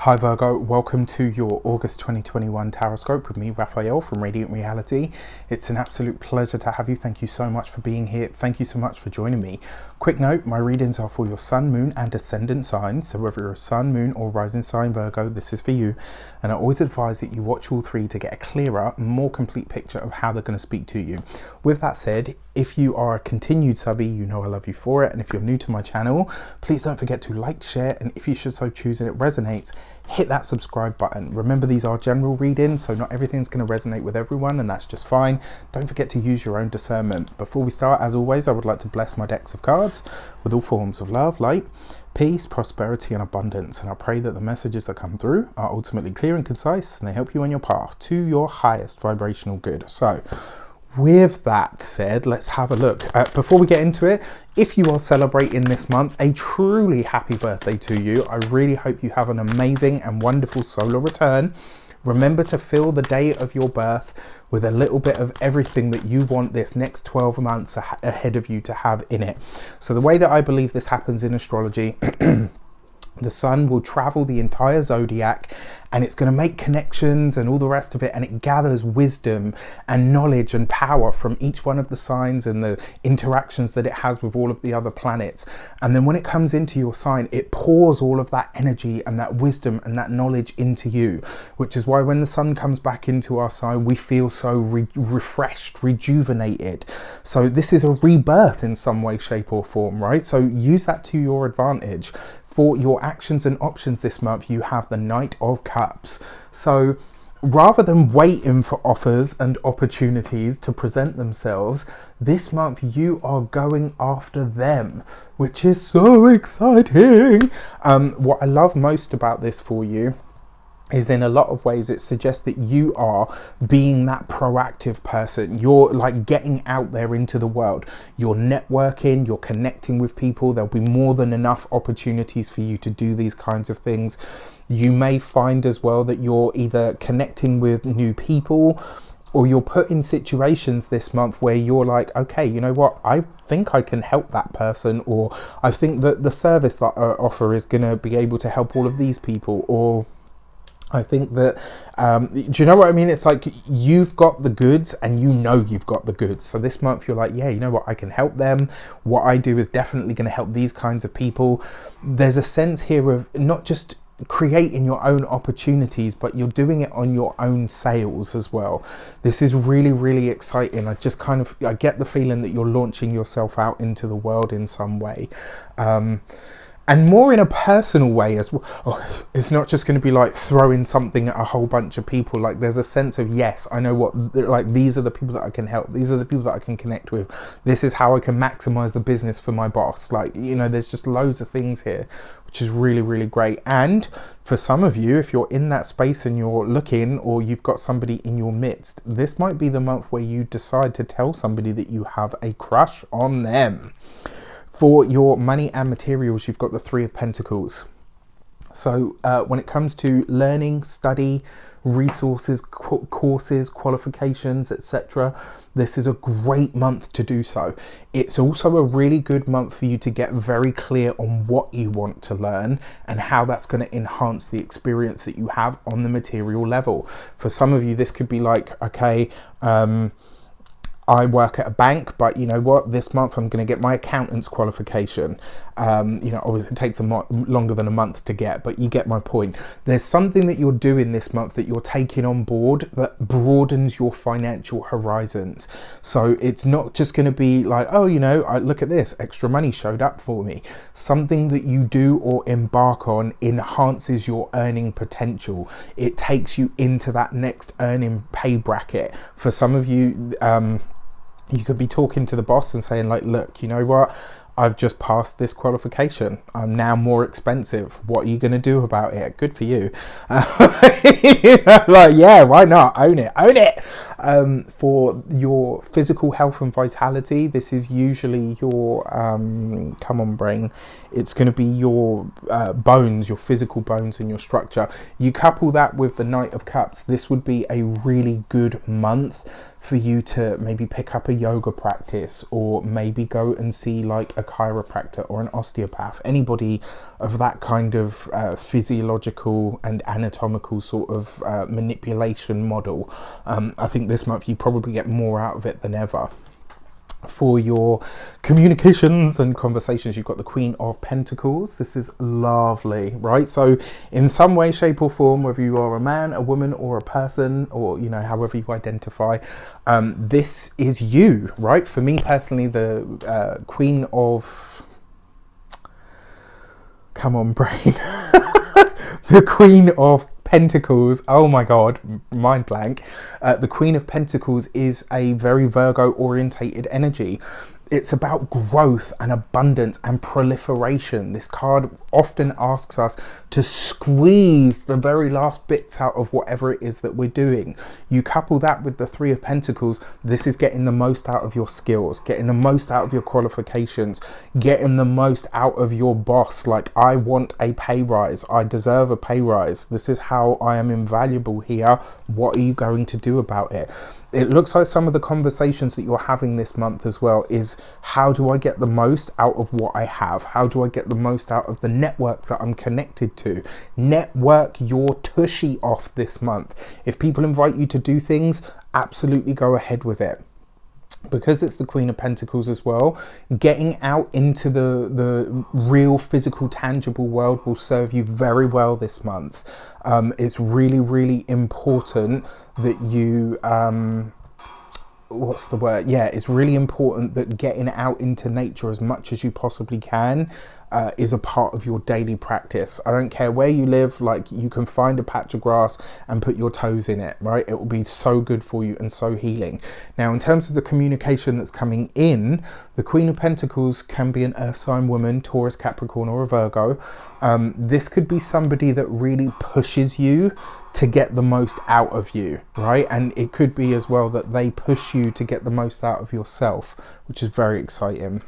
Hi Virgo, welcome to your August 2021 Taroscope with me, Raphael from Reydiant Reality. It's an absolute pleasure to have you. Thank you so much for being here. Thank you so much for joining me. Quick note, my readings are for your sun, moon and ascendant signs. So whether you're a sun, moon or rising sign Virgo, this is for you. And I always advise that you watch all three to get a clearer, more complete picture of how they're going to speak to you. With that said, if you are a continued subby, you know I love you for it. And if you're new to my channel, please don't forget to like, share, and if you should so choose and it resonates, hit that subscribe button. Remember, these are general readings, so not everything's going to resonate with everyone, and that's just fine. Don't forget to use your own discernment. Before we start, as always, I would like to bless my decks of cards with all forms of love, light, peace, prosperity, and abundance. And I pray that the messages that come through are ultimately clear and concise, and they help you on your path to your highest vibrational good. So, with that said, let's have a look. Before we get into it, if you are celebrating this month, a truly happy birthday to you. I really hope you have an amazing and wonderful solar return. Remember to fill the day of your birth with a little bit of everything that you want this next 12 months ahead of you to have in it. So the way that I believe this happens in astrology, the sun will travel the entire zodiac and it's going to make connections and all the rest of it, and it gathers wisdom and knowledge and power from each one of the signs and the interactions that it has with all of the other planets. And then when it comes into your sign, it pours all of that energy and that wisdom and that knowledge into you, which is why when the sun comes back into our sign, we feel so refreshed, rejuvenated. So this is a rebirth in some way, shape or form, right? So use that to your advantage. For your actions and options this month, you have the Knight of Cups. So rather than waiting for offers and opportunities to present themselves, this month you are going after them, which is so exciting. What I love most about this for you is in a lot of ways it suggests that you are being that proactive person. You're like getting out there into the world. You're networking, you're connecting with people. There'll be more than enough opportunities for you to do these kinds of things. You may find as well that you're either connecting with new people, or you're put in situations this month where you're like, okay, you know what? I think I can help that person, or I think that the service that I offer is going to be able to help all of these people, or I think that, do you know what I mean? It's like you've got the goods and you know you've got the goods. So this month you're like, yeah, you know what? I can help them. What I do is definitely going to help these kinds of people. There's a sense here of not just creating your own opportunities, but you're doing it on your own sales as well. This is really, really exciting. I get the feeling that you're launching yourself out into the world in some way. And more in a personal way as well. Oh, it's not just going to be like throwing something at a whole bunch of people. Like there's a sense of, yes, I know what, like these are the people that I can help. These are the people that I can connect with. This is how I can maximize the business for my boss. Like, you know, there's just loads of things here, which is really, really great. And for some of you, if you're in that space and you're looking, or you've got somebody in your midst, this might be the month where you decide to tell somebody that you have a crush on them. For your money and materials, you've got the Three of Pentacles. So when it comes to learning, study, resources, courses, qualifications, etc., this is a great month to do so. It's also a really good month for you to get very clear on what you want to learn and how that's going to enhance the experience that you have on the material level. For some of you, this could be like, okay, I work at a bank, but you know what? This month I'm going to get my accountant's qualification. You know, obviously it takes longer than a month to get, but you get my point. There's something that you're doing this month that you're taking on board that broadens your financial horizons. So it's not just going to be like, oh, you know, look at this, extra money showed up for me. Something that you do or embark on enhances your earning potential. It takes you into that next earning pay bracket. For some of you, you could be talking to the boss and saying like, look, you know what? I've just passed this qualification. I'm now more expensive. What are you going to do about it? Good for you. You know, like, yeah, why not? Own it. Own it. For your physical health and vitality, this is usually your, come on brain, it's going to be your bones, your physical bones and your structure. You couple that with the Knight of Cups, this would be a really good month for you to maybe pick up a yoga practice, or maybe go and see like a chiropractor or an osteopath, anybody of that kind of physiological and anatomical sort of manipulation model. I think this month you probably get more out of it than ever. For your communications and conversations, you've got the Queen of Pentacles. This is lovely, right? So in some way, shape or form, whether you are a man, a woman or a person, or, you know, however you identify, this is you, right? For me personally, the Queen of, come on brain, the Queen of Pentacles, oh my god, mind blank. The Queen of Pentacles is a very Virgo orientated energy. It's about growth and abundance and proliferation. This card often asks us to squeeze the very last bits out of whatever it is that we're doing. You couple that with the Three of Pentacles, this is getting the most out of your skills, getting the most out of your qualifications, getting the most out of your boss. Like, I want a pay rise, I deserve a pay rise, this is how I am invaluable here. What are you going to do about it? It looks like some of the conversations that you're having this month as well is, how do I get the most out of what I have? How do I get the most out of the network that I'm connected to? Network your tushy off this month. If people invite you to do things, absolutely go ahead with it. Because it's the Queen of Pentacles as well, getting out into the real physical tangible world will serve you very well this month. It's really, really important that you what's the word? Yeah, it's really important that getting out into nature as much as you possibly can is a part of your daily practice. I don't care where you live, like, you can find a patch of grass and put your toes in it, right? It will be so good for you and so healing. Now, in terms of the communication that's coming in, the Queen of Pentacles can be an earth sign woman, Taurus, Capricorn or a Virgo. This could be somebody that really pushes you to get the most out of you, right? And it could be as well that they push you to get the most out of yourself, which is very exciting.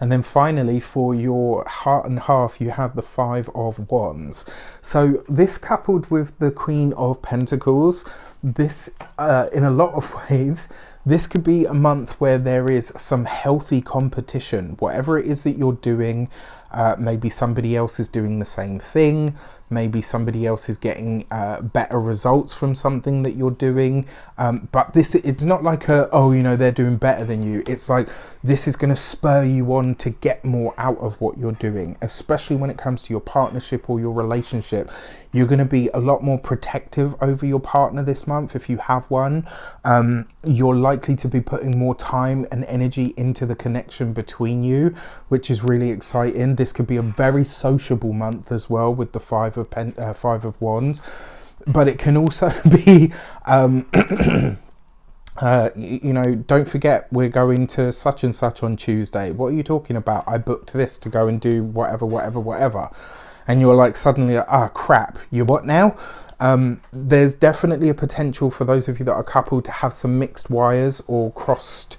And then finally, for your heart and half, you have the Five of Wands. So this coupled with the Queen of Pentacles, this in a lot of ways, this could be a month where there is some healthy competition. Whatever it is that you're doing, maybe somebody else is doing the same thing. Maybe somebody else is getting better results from something that you're doing. But it's not like oh, you know, they're doing better than you. It's like, this is going to spur you on to get more out of what you're doing, especially when it comes to your partnership or your relationship. You're going to be a lot more protective over your partner this month if you have one. You're likely to be putting more time and energy into the connection between you, which is really exciting. This could be a very sociable month as well with the Five of Wands, but it can also be you know, don't forget, we're going to such and such on Tuesday. What are you talking about? I booked this to go and do whatever. And you're like, suddenly, ah, crap, you what now? There's definitely a potential for those of you that are coupled to have some mixed wires or crossed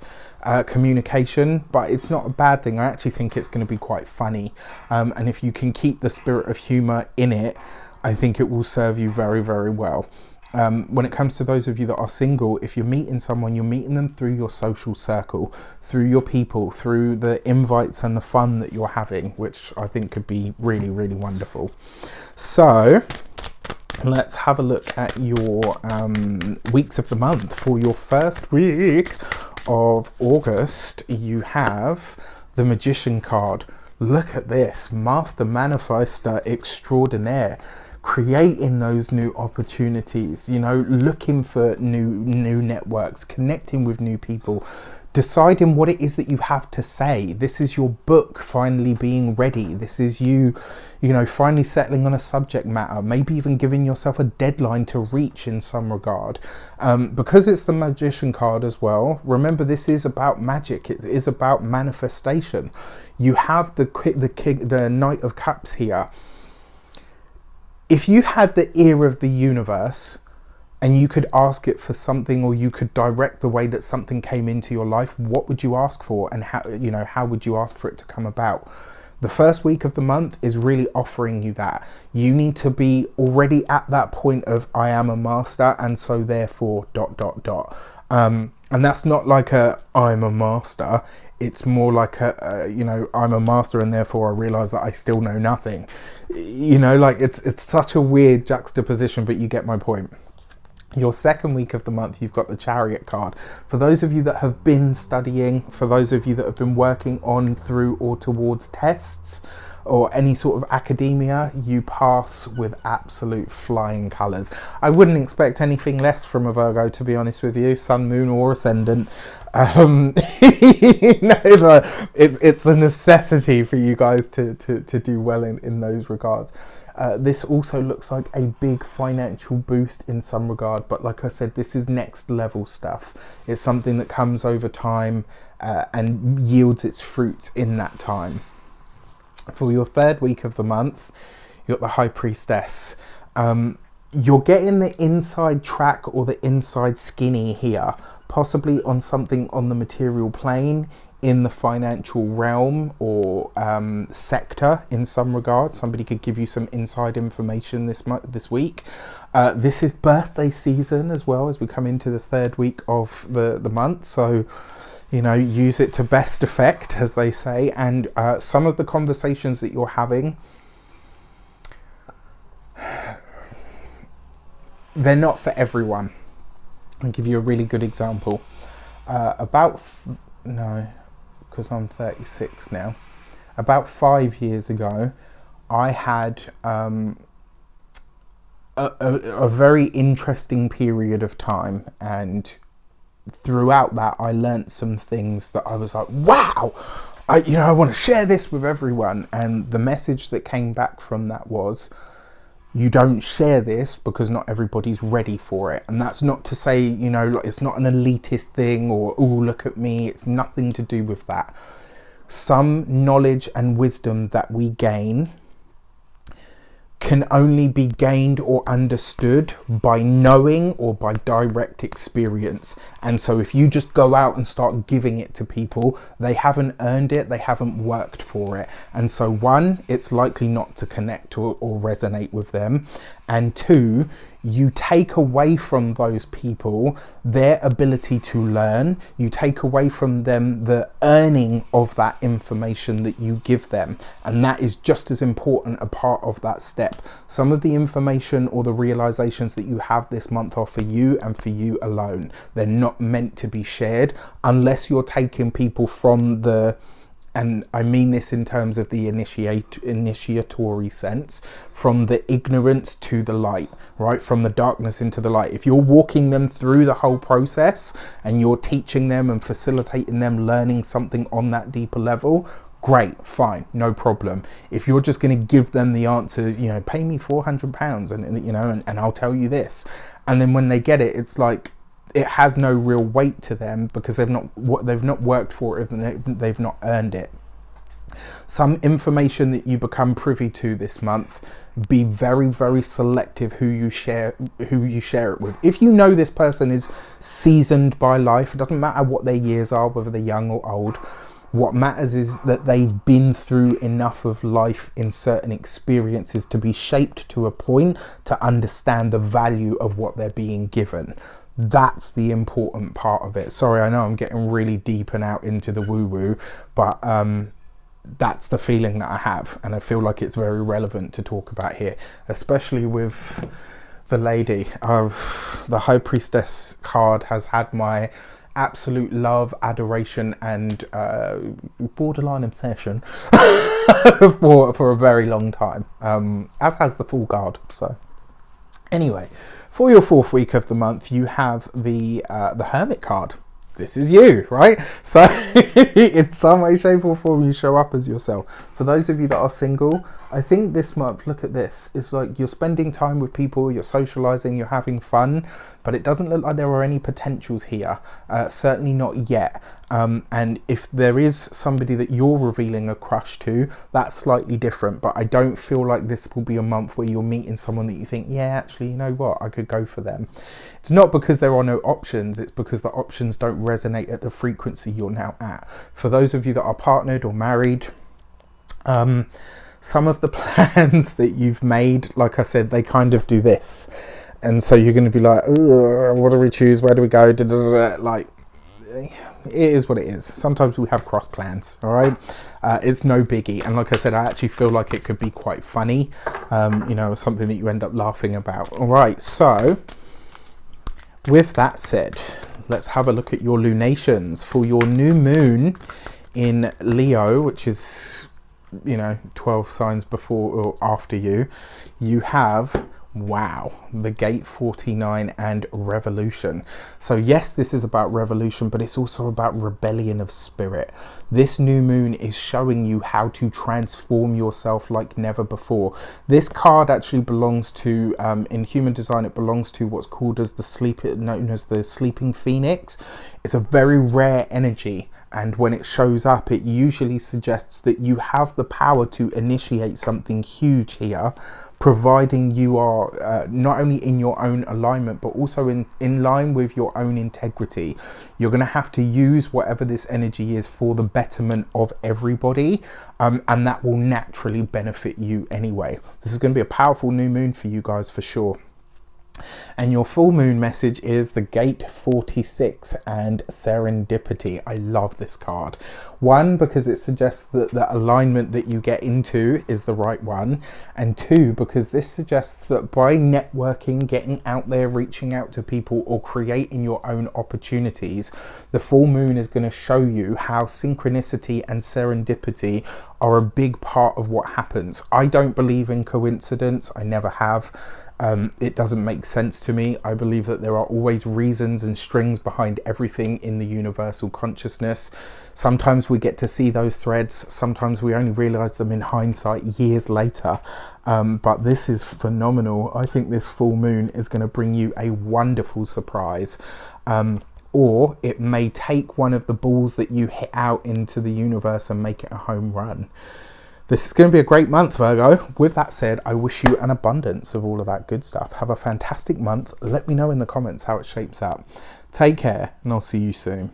communication, but it's not a bad thing. I actually think it's going to be quite funny. And if you can keep the spirit of humor in it, I think it will serve you very, very well. When it comes to those of you that are single, if you're meeting someone, you're meeting them through your social circle, through your people, through the invites and the fun that you're having, which I think could be really, really wonderful. So let's have a look at your weeks of the month. For your first week of August, you have the Magician card. Look at this, Master Manifester Extraordinaire. Creating those new opportunities, you know, looking for new networks, connecting with new people, deciding what it is that you have to say. This is your book finally being ready. This is you know, finally settling on a subject matter, maybe even giving yourself a deadline to reach in some regard. Because it's the Magician card as well, remember, this is about magic. It is about manifestation. You have the Knight of Cups here. If you had the ear of the universe, and you could ask it for something, or you could direct the way that something came into your life, what would you ask for, and how, you know, how would you ask for it to come about? The first week of the month is really offering you that. You need to be already at that point of I am a master, and so therefore ... And that's not like a I'm a master. It's more like a you know, I'm a master and therefore I realize that I still know nothing. You know, like it's such a weird juxtaposition, but you get my point. Your second week of the month, you've got the Chariot card. For those of you that have been studying, for those of you that have been working on, through, or towards tests or any sort of academia, you pass with absolute flying colours. I wouldn't expect anything less from a Virgo, to be honest with you, sun, moon or ascendant. You know, it's a necessity for you guys to do well in those regards. This also looks like a big financial boost in some regard, but like I said, this is next level stuff. It's something that comes over time and yields its fruits in that time. For your third week of the month, you've got the High Priestess. You're getting the inside track or the inside skinny here, possibly on something on the material plane, in the financial realm or sector in some regard. Somebody could give you some inside information this week. This is birthday season as well, as we come into the third week of the month, so you know, use it to best effect, as they say. And some of the conversations that you're having, they're not for everyone. I'll give you a really good example. Because I'm 36 now. About 5 years ago, I had a very interesting period of time, and throughout that I learnt some things that I was like, wow, I want to share this with everyone. And the message that came back from that was, you don't share this because not everybody's ready for it. And that's not to say, you know, like, it's not an elitist thing or, oh, look at me. It's nothing to do with that. Some knowledge and wisdom that we gain can only be gained or understood by knowing or by direct experience. And so if you just go out and start giving it to people, they haven't earned it, they haven't worked for it. And so one, it's likely not to connect or resonate with them. And two, you take away from those people their ability to learn. You take away from them the earning of that information that you give them. And that is just as important a part of that step. Some of the information or the realizations that you have this month are for you and for you alone. They're not meant to be shared unless you're taking people from the, and I mean this in terms of the initiatory sense, from the ignorance to the light, right? From the darkness into the light. If you're walking them through the whole process and you're teaching them and facilitating them learning something on that deeper level, great, fine, no problem. If you're just going to give them the answer, you know, pay me £400 and you know, and I'll tell you this, and then when they get it, it's like, it has no real weight to them because they've not worked for it, they've not earned it. Some information that you become privy to this month, be very, very selective who you share it with. If you know this person is seasoned by life, it doesn't matter what their years are, whether they're young or old. What matters is that they've been through enough of life in certain experiences to be shaped to a point to understand the value of what they're being given. That's the important part of it. Sorry, I know I'm getting really deep and out into the woo-woo, but that's the feeling that I have, and I feel like it's very relevant to talk about here, especially with the lady. The High Priestess card has had my absolute love, adoration, and borderline obsession for a very long time, as has the Fool card. So anyway, for your fourth week of the month, you have the Hermit card. This is you, right? So in some way, shape or form, you show up as yourself. For those of you that are single, I think this month, look at this, it's like you're spending time with people, you're socializing, you're having fun, but it doesn't look like there are any potentials here, certainly not yet. And if there is somebody that you're revealing a crush to, that's slightly different, but I don't feel like this will be a month where you're meeting someone that you think, yeah, actually, you know what, I could go for them. It's not because there are no options, it's because the options don't resonate at the frequency you're now at. For those of you that are partnered or married, some of the plans that you've made, like I said, they kind of do this. And so you're going to be like, what do we choose? Where do we go? Like, it is what it is. Sometimes we have cross plans, all right? It's no biggie. And like I said, I actually feel like it could be quite funny, you know, something that you end up laughing about. All right, so with that said, let's have a look at your lunations for your new moon in Leo, which is, you know, 12 signs before or after you. You have, wow, the gate 49 and revolution. So yes, this is about revolution, but it's also about rebellion of spirit. This new moon is showing you how to transform yourself like never before. This card actually belongs to, in human design, it belongs to what's called as known as the sleeping phoenix. It's a very rare energy. And when it shows up, it usually suggests that you have the power to initiate something huge here, providing you are not only in your own alignment, but also in line with your own integrity. You're going to have to use whatever this energy is for the betterment of everybody, and that will naturally benefit you anyway. This is going to be a powerful new moon for you guys for sure. And your full moon message is the gate 46 and serendipity. I love this card. One, because it suggests that the alignment that you get into is the right one. And two, because this suggests that by networking, getting out there, reaching out to people or creating your own opportunities, the full moon is going to show you how synchronicity and serendipity are a big part of what happens. I don't believe in coincidence. I never have. It doesn't make sense to me. I believe that there are always reasons and strings behind everything in the universal consciousness. Sometimes we get to see those threads. Sometimes we only realize them in hindsight years later. But this is phenomenal. I think this full moon is going to bring you a wonderful surprise. Or it may take one of the balls that you hit out into the universe and make it a home run. This is going to be a great month, Virgo. With that said, I wish you an abundance of all of that good stuff. Have a fantastic month. Let me know in the comments how it shapes out. Take care, and I'll see you soon.